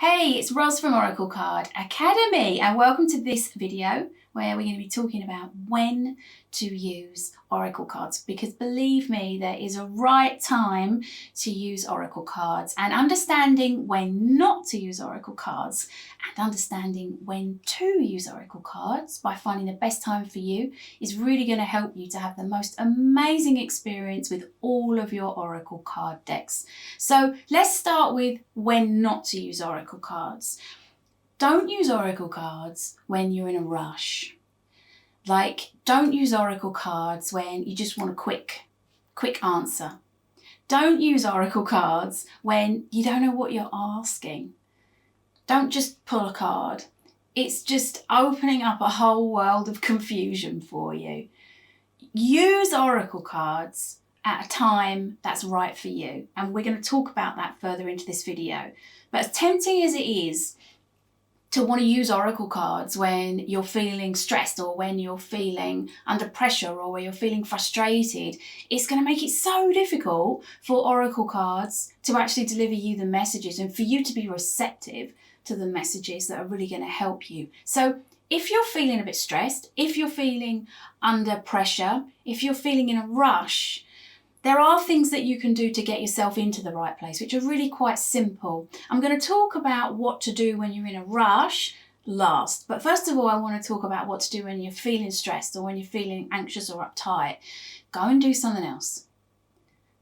Hey, it's Roz from Oracle Card Academy and welcome to this video where we're going to be talking about when to use Oracle cards, because believe me, there is a right time to use Oracle cards, and understanding when not to use Oracle cards and understanding when to use Oracle cards by finding the best time for you is really going to help you to have the most amazing experience with all of your Oracle card decks. So let's start with when not to use Oracle cards. Don't use Oracle cards when you're in a rush. Don't use Oracle cards when you just want a quick answer. Don't use Oracle cards when you don't know what you're asking. Don't just pull a card. It's just opening up a whole world of confusion for you. Use Oracle cards at a time that's right for you. And we're going to talk about that further into this video. But as tempting as it is to want to use Oracle cards when you're feeling stressed or when you're feeling under pressure or when you're feeling frustrated, it's going to make it so difficult for Oracle cards to actually deliver you the messages and for you to be receptive to the messages that are really going to help you. So if you're feeling a bit stressed, if you're feeling under pressure, if you're feeling in a rush, there are things that you can do to get yourself into the right place, which are really quite simple. I'm going to talk about what to do when you're in a rush last. But first of all, I want to talk about what to do when you're feeling stressed or when you're feeling anxious or uptight. Go and do something else.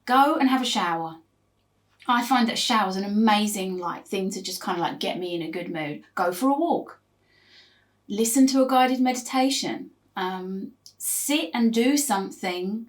Go and have a shower. I find that a shower is an amazing thing to just get me in a good mood. Go for a walk. Listen to a guided meditation. Sit and do something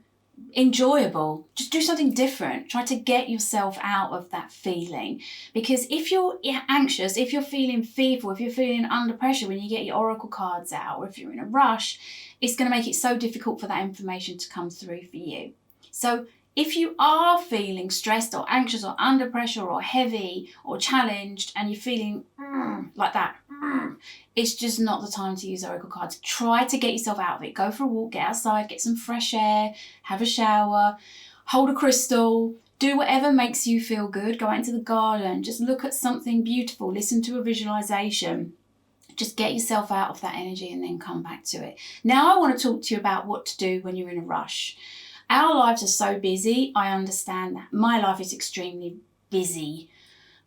enjoyable. Just do something different. Try to get yourself out of that feeling, because if you're anxious, if you're feeling fearful, if you're feeling under pressure when you get your Oracle cards out, or if you're in a rush, it's going to make it so difficult for that information to come through for you. So if you are feeling stressed or anxious or under pressure or heavy or challenged and you're feeling like that, it's just not the time to use Oracle cards. Try to get yourself out of it. Go for a walk, get outside, get some fresh air, have a shower, hold a crystal, do whatever makes you feel good. Go out into the garden, just look at something beautiful, listen to a visualization. Just get yourself out of that energy and then come back to it. Now I want to talk to you about what to do when you're in a rush. Our lives are so busy. I understand that. My life is extremely busy.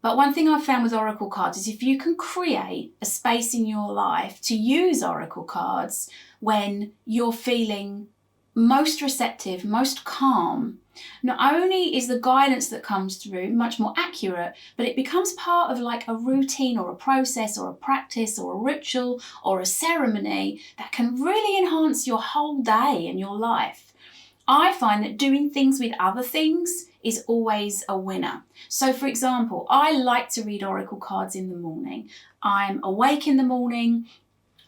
But one thing I've found with Oracle cards is if you can create a space in your life to use Oracle cards when you're feeling most receptive, most calm, not only is the guidance that comes through much more accurate, but it becomes part of a routine or a process or a practice or a ritual or a ceremony that can really enhance your whole day and your life. I find that doing things with other things is always a winner. So for example, I like to read Oracle cards in the morning. I'm awake in the morning.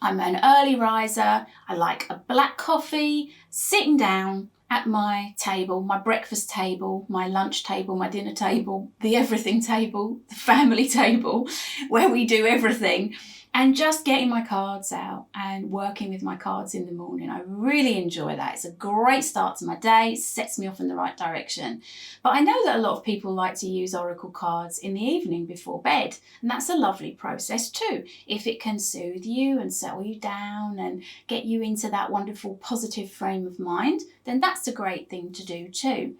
I'm an early riser. I like a black coffee, sitting down at my table, my breakfast table, my lunch table, my dinner table, the everything table, the family table, where we do everything. And just getting my cards out and working with my cards in the morning. I really enjoy that. It's a great start to my day. It sets me off in the right direction. But I know that a lot of people like to use Oracle cards in the evening before bed. And that's a lovely process too. If it can soothe you and settle you down and get you into that wonderful positive frame of mind, then that's a great thing to do too.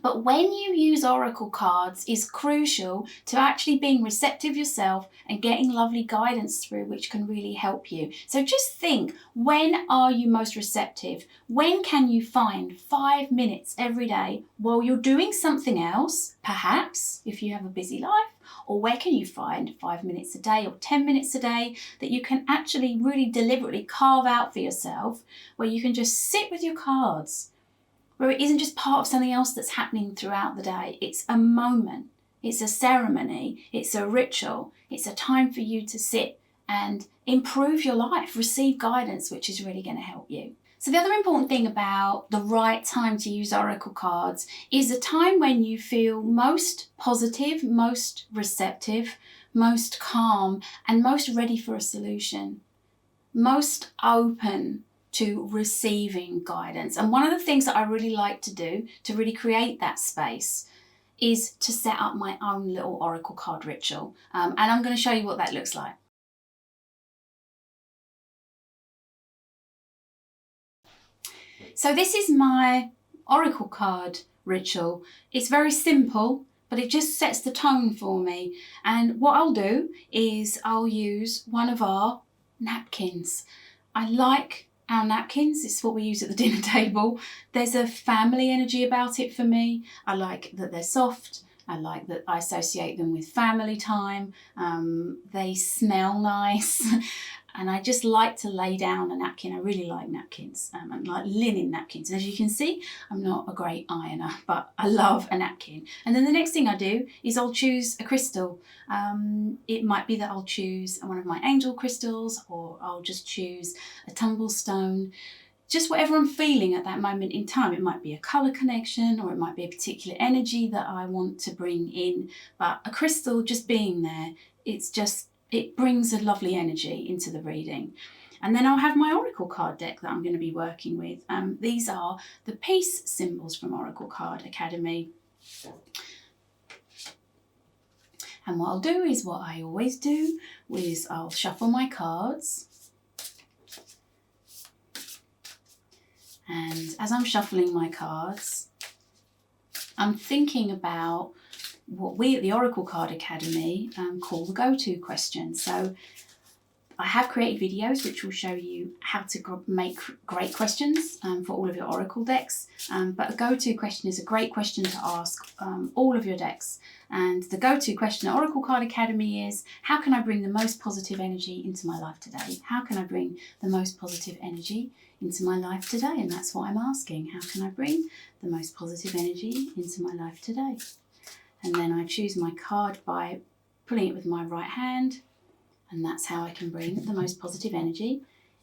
But when you use Oracle cards is crucial to actually being receptive yourself and getting lovely guidance through, which can really help you. So just think, when are you most receptive? When can you find 5 minutes every day while you're doing something else, perhaps if you have a busy life? Or where can you find 5 minutes a day or 10 minutes a day that you can actually really deliberately carve out for yourself, where you can just sit with your cards, where it isn't just part of something else that's happening throughout the day. It's a moment, it's a ceremony, it's a ritual, it's a time for you to sit and improve your life, receive guidance, which is really going to help you. So the other important thing about the right time to use Oracle cards is a time when you feel most positive, most receptive, most calm, and most ready for a solution, most open to receiving guidance. And one of the things that I really like to do to really create that space is to set up my own little oracle card ritual. And I'm going to show you what that looks like. So this is my oracle card ritual. It's very simple, but it just sets the tone for me. And what I'll do is I'll use one of our napkins. I like our napkins. It's what we use at the dinner table. There's a family energy about it for me. I like that they're soft. I like that I associate them with family time. They smell nice. And I just like to lay down a napkin. I really like napkins. I like linen napkins. And as you can see, I'm not a great ironer, but I love a napkin. And then the next thing I do is I'll choose a crystal. It might be that I'll choose one of my angel crystals, or I'll just choose a tumble stone. Just whatever I'm feeling at that moment in time. It might be a colour connection, or it might be a particular energy that I want to bring in. But a crystal just being there, it brings a lovely energy into the reading. And then I'll have my oracle card deck that I'm going to be working with. These are the peace symbols from Oracle Card Academy. And what I'll do is what I always do, is I'll shuffle my cards. And as I'm shuffling my cards, I'm thinking about what we at the Oracle Card Academy call the go-to question. So I have created videos which will show you how to make great questions for all of your Oracle decks. But a go-to question is a great question to ask all of your decks. And the go-to question at Oracle Card Academy is, how can I bring the most positive energy into my life today? How can I bring the most positive energy into my life today? And that's what I'm asking. How can I bring the most positive energy into my life today? And then I choose my card by pulling it with my right hand. And that's how I can bring the most positive energy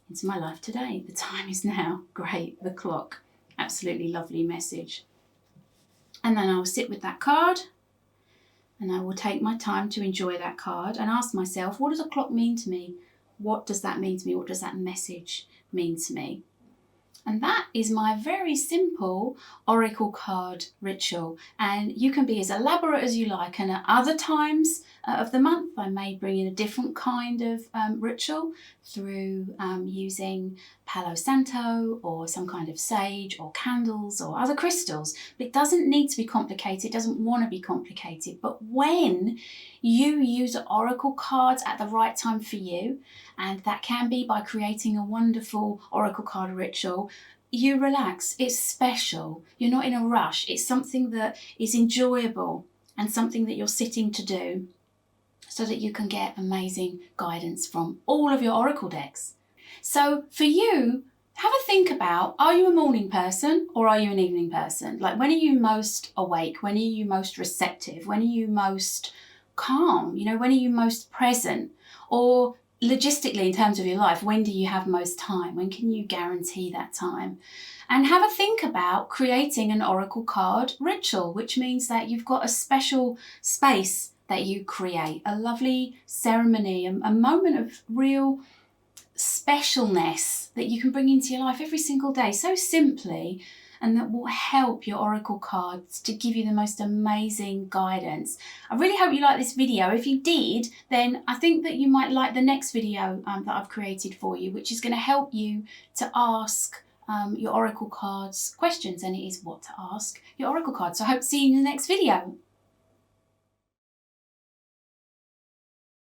into my life today. The time is now. Great. The clock. Absolutely lovely message. And then I'll sit with that card. And I will take my time to enjoy that card and ask myself, what does a clock mean to me? What does that mean to me? What does that message mean to me? And that is my very simple oracle card ritual. And you can be as elaborate as you like. And at other times of the month, I may bring in a different kind of ritual through using Palo Santo or some kind of sage or candles or other crystals. But it doesn't need to be complicated. It doesn't want to be complicated. But when you use oracle cards at the right time for you, and that can be by creating a wonderful oracle card ritual, you relax. It's special. You're not in a rush. It's something that is enjoyable and something that you're sitting to do so that you can get amazing guidance from all of your oracle decks. So for you, have a think about, are you a morning person or are you an evening person? Like, when are you most awake? When are you most receptive? When are you most calm? You know, when are you most present? Or logistically, in terms of your life, when do you have most time? When can you guarantee that time? And have a think about creating an oracle card ritual, which means that you've got a special space that you create, a lovely ceremony, a moment of real specialness that you can bring into your life every single day, so simply, and that will help your oracle cards to give you the most amazing guidance. I really hope you like this video. If you did, then I think that you might like the next video that I've created for you, which is going to help you to ask your oracle cards questions, and it is what to ask your oracle cards. So I hope to see you in the next video.